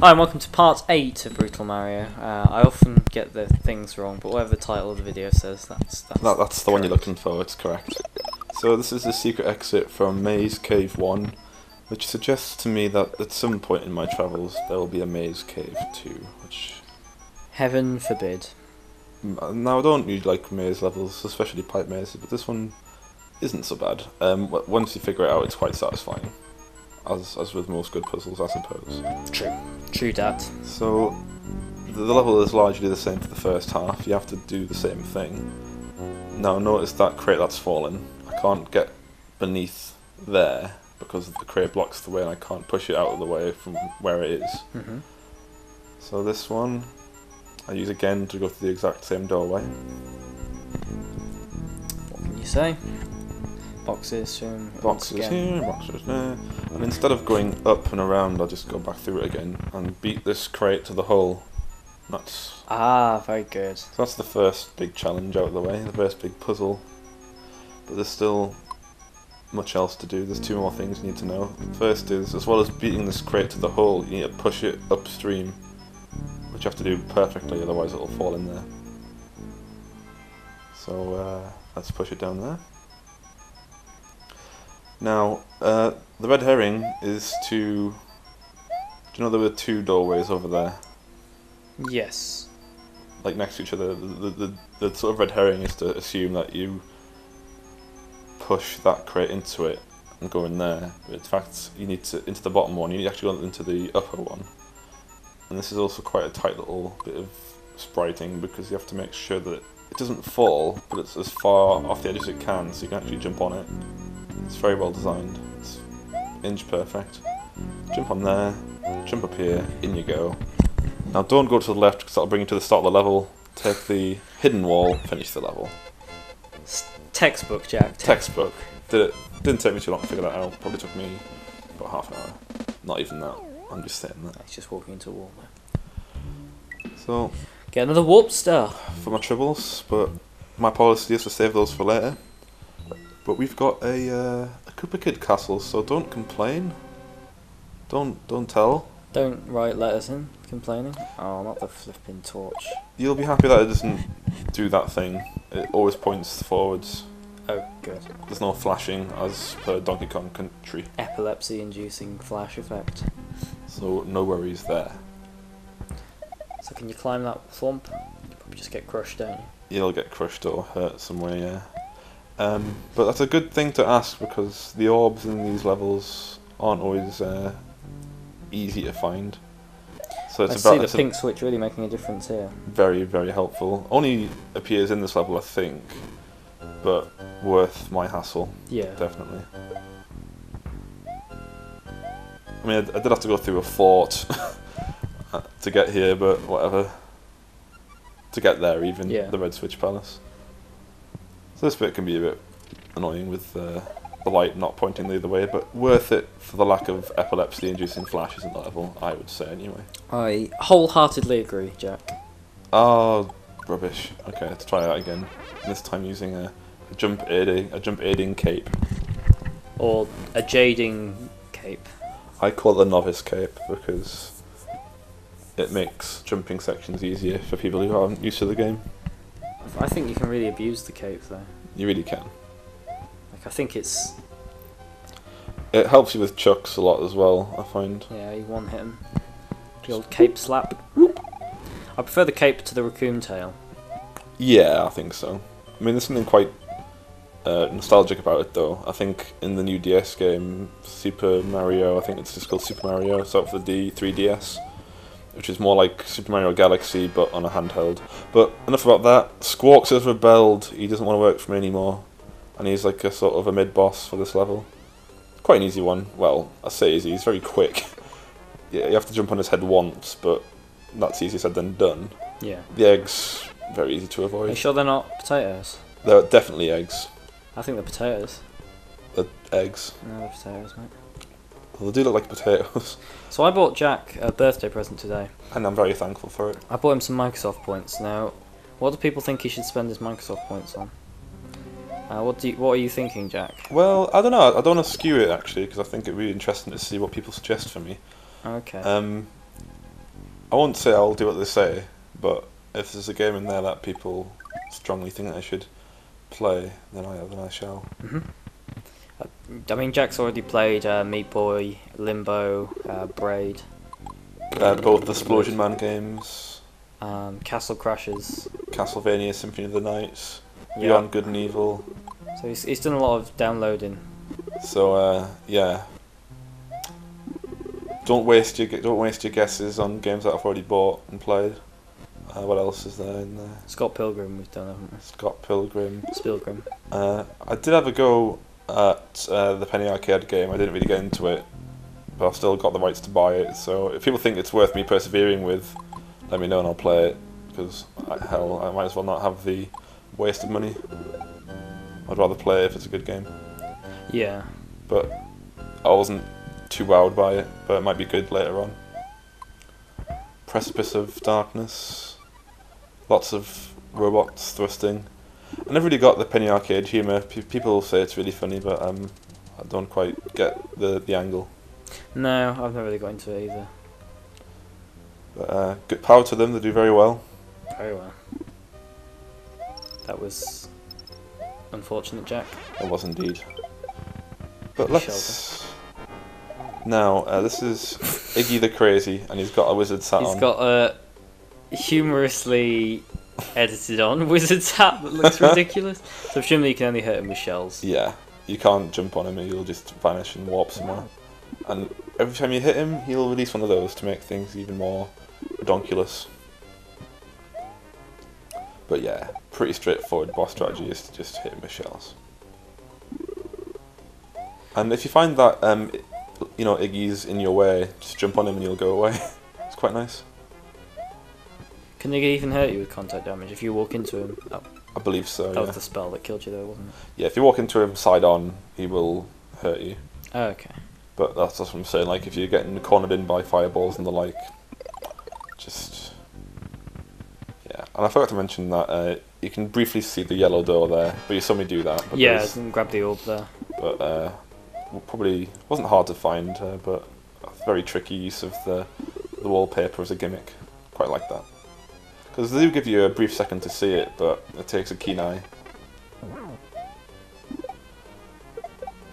Hi and welcome to part 8 of Brutal Mario. I often get the things wrong, but whatever the title of the video says, that's the one you're looking for, it's correct. So this is the secret exit from Maze Cave 1, which suggests to me that at some point in my travels there will be a Maze Cave 2, which... Heaven forbid. Now I don't usually like maze levels, especially pipe mazes, but this one isn't so bad. Once you figure it out, it's quite satisfying. As with most good puzzles, I suppose. True dat. So, the level is largely the same for the first half. You have to do the same thing. Now, notice that crate that's fallen. I can't get beneath there because the crate blocks the way, and I can't push it out of the way from where it is. So this one, I use again to go through the exact same doorway. What can you say? Boxes here, boxes there. And instead of going up and around, I'll just go back through it again and beat this crate to the hole. Very good. So that's the first big challenge out of the way, the first big puzzle. But there's still much else to do. There's two more things you need to know. First is, as well as beating this crate to the hole, you need to push it upstream, which you have to do perfectly, otherwise it'll fall in there. So let's push it down there. Now, the red herring is to... Do you know there were two doorways over there? Yes. Like next to each other. The sort of red herring is to assume that you push that crate into it and go in there. But in fact, you need to into the bottom one. You need to actually go into the upper one. And this is also quite a tight little bit of spriting because you have to make sure that it doesn't fall, but it's as far off the edge as it can, so you can actually jump on it. It's very well designed. It's inch perfect. Jump on there, jump up here, in you go. Now don't go to the left because that'll bring you to the start of the level. Take the hidden wall, finish the level. Textbook, Jack. Textbook. Didn't take me too long to figure that out. Probably took me about half an hour. Not even that. I'm just saying that. It's just walking into a wall there. So get another warp star for my tribbles, but my policy is to save those for later. But we've got a Koopa Kid castle, so don't complain. Don't tell. Don't write letters in complaining. Oh, not the flipping torch. You'll be happy that it doesn't do that thing. It always points forwards. Oh, good. There's no flashing as per Donkey Kong Country. Epilepsy-inducing flash effect. So no worries there. So can you climb that thump? You probably just get crushed, don't you? You'll get crushed or hurt somewhere, yeah. But that's a good thing to ask because the orbs in these levels aren't always easy to find. So it's I see the pink switch really making a difference here. Very, very helpful. Only appears in this level, I think, but worth my hassle. Yeah, definitely. I mean, I did have to go through a fort to get here, but whatever. To get there, even the Red Switch Palace. So this bit can be a bit annoying with the light not pointing the other way, but worth it for the lack of epilepsy-inducing flashes in the level, I would say anyway. I wholeheartedly agree, Jack. Oh, rubbish. Okay, let's try that again. This time using a jump aiding cape. Or a jading cape. I call it a novice cape because it makes jumping sections easier for people who aren't used to the game. I think you can really abuse the cape though. You really can. I think it helps you with chucks a lot as well, I find. Yeah, you one hit him. The old cape slap. I prefer the cape to the raccoon tail. Yeah, I think so. I mean, there's something quite nostalgic about it though. I think in the new DS game, Super Mario, I think it's just called Super Mario, so for the 3DS, which is more like Super Mario Galaxy but on a handheld. But enough about that. Squawks has rebelled, he doesn't want to work for me anymore. And he's like a sort of a mid-boss for this level. Quite an easy one. Well, I say easy, he's very quick. Yeah, you have to jump on his head once, but that's easier said than done. Yeah. The eggs, very easy to avoid. Are you sure they're not potatoes? They're definitely eggs. I think they're potatoes. They're eggs. No, they're potatoes, mate. Well, they do look like potatoes. So I bought Jack a birthday present today. And I'm very thankful for it. I bought him some Microsoft points. Now, what do people think he should spend his Microsoft points on? What are you thinking, Jack? Well, I don't know. I don't want to skew it actually, because I think it'd be interesting to see what people suggest for me. Okay. I won't say I'll do what they say, but if there's a game in there that people strongly think I should play, then I shall. I mean, Jack's already played Meat Boy, Limbo, Braid. Both the Explosion Man games, Castle Crashers. Castlevania Symphony of the Night, Yeah. Beyond Good and Evil. So he's done a lot of downloading. So yeah, don't waste your guesses on games that I've already bought and played. What else is there in there? Scott Pilgrim we've done, haven't we? Scott Pilgrim. Spilgrim. I did have a go at the Penny Arcade game. I didn't really get into it, but I've still got the rights to buy it. So if people think it's worth me persevering with, let me know and I'll play it. Because hell, I might as well not have the waste of money. I'd rather play it if it's a good game. Yeah. But I wasn't too wowed by it. But it might be good later on. Precipice of Darkness. Lots of robots thrusting. I never really got the Penny Arcade humour. People say it's really funny, but I don't quite get the angle. No, I've never really got into it either. But good power to them. They do very well. Very well. That was unfortunate, Jack. It was indeed. But let's now. This is Iggy the Crazy, and he's got a wizard's hat on. He's got a humorously edited on wizard's hat that looks ridiculous. So presumably you can only hurt him with shells. Yeah, you can't jump on him and he'll just vanish and warp somewhere. And every time you hit him, he'll release one of those to make things even more redonkulous. But yeah, pretty straightforward boss strategy is to just hit him with shells. And if you find that Iggy's in your way, just jump on him and he'll go away. It's quite nice. Can he even hurt you with contact damage if you walk into him? Oh, I believe so. that was the spell that killed you, though, wasn't it? Yeah, if you walk into him side on, he will hurt you. Oh, okay. But that's what I'm saying. Like if you're getting cornered in by fireballs and the like, just yeah. And I forgot to mention that you can briefly see the yellow door there, but you saw me do that. Yeah, and grab the orb there. But probably wasn't hard to find, but a very tricky use of the wallpaper as a gimmick. Quite like that. Because they do give you a brief second to see it, but it takes a keen eye.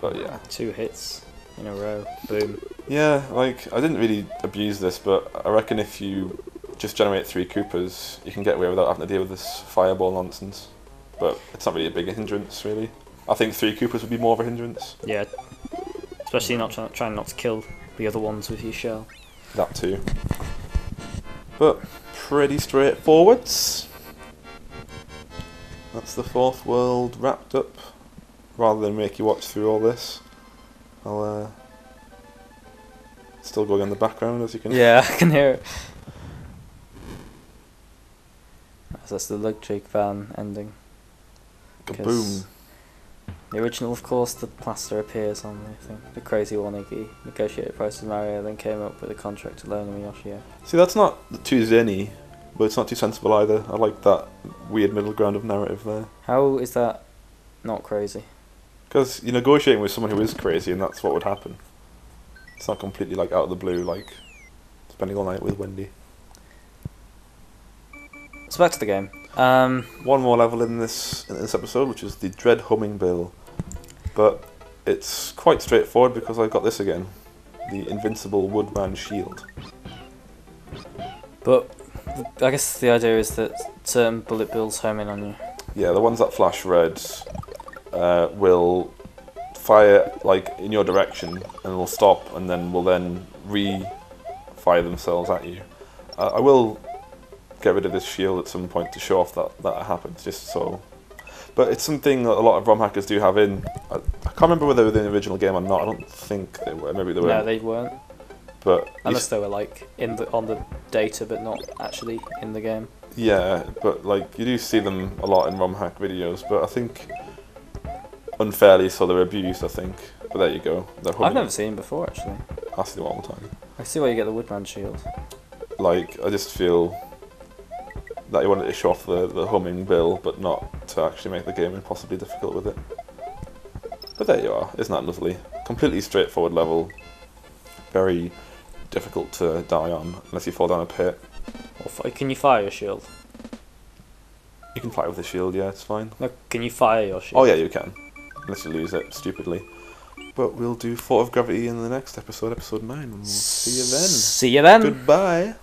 But yeah. 2 hits in a row. Boom. Yeah, like, I didn't really abuse this, but I reckon if you just generate 3 Koopas, you can get away without having to deal with this fireball nonsense. But it's not really a big hindrance, really. I think 3 Koopas would be more of a hindrance. Yeah. Especially not trying not to kill the other ones with your shell. That too. But pretty straightforward. That's the 4th world wrapped up. Rather than make you watch through all this, I'll still going in the background as you can. Yeah, I can hear it. That's the Electric Van ending. Kaboom! The original, of course, the plaster appears on the thing. The crazy one, Iggy negotiated a price with Mario, then came up with a contract to loan him Yoshio. See, that's not too zany, but it's not too sensible either. I like that weird middle ground of narrative there. How is that not crazy? Because you're negotiating with someone who is crazy, and that's what would happen. It's not completely like out of the blue, like spending all night with Wendy. So back to the game. One more level in this episode, which is the Dread Humming Bill, but it's quite straightforward because I've got this again, the Invincible Woodman Shield. But I guess the idea is that certain bullet bills home in on you. Yeah, the ones that flash red will fire like in your direction and will stop, and then will re-fire themselves at you. I will get rid of this shield at some point to show off that happens, just so. But it's something that a lot of ROM hackers do have in. I can't remember whether they were in the original game or not. I don't think they were. Maybe they were. No, they weren't. But unless they were like on the data, but not actually in the game. Yeah, but like you do see them a lot in ROM hack videos. But I think unfairly so they're abused. I think. But there you go. I've never seen them before actually. I see them all the time. I see why you get the Woodman shield. Like I just feel that you wanted to show off the humming bill, but not to actually make the game impossibly difficult with it. But there you are, isn't that lovely? Completely straightforward level, very difficult to die on unless you fall down a pit. Or can you fire your shield? You can fly with a shield, yeah, it's fine. No, can you fire your shield? Oh yeah, you can. Unless you lose it stupidly. But we'll do Fort of Gravity in the next episode, episode 9, and we'll see you then. See you then. Goodbye.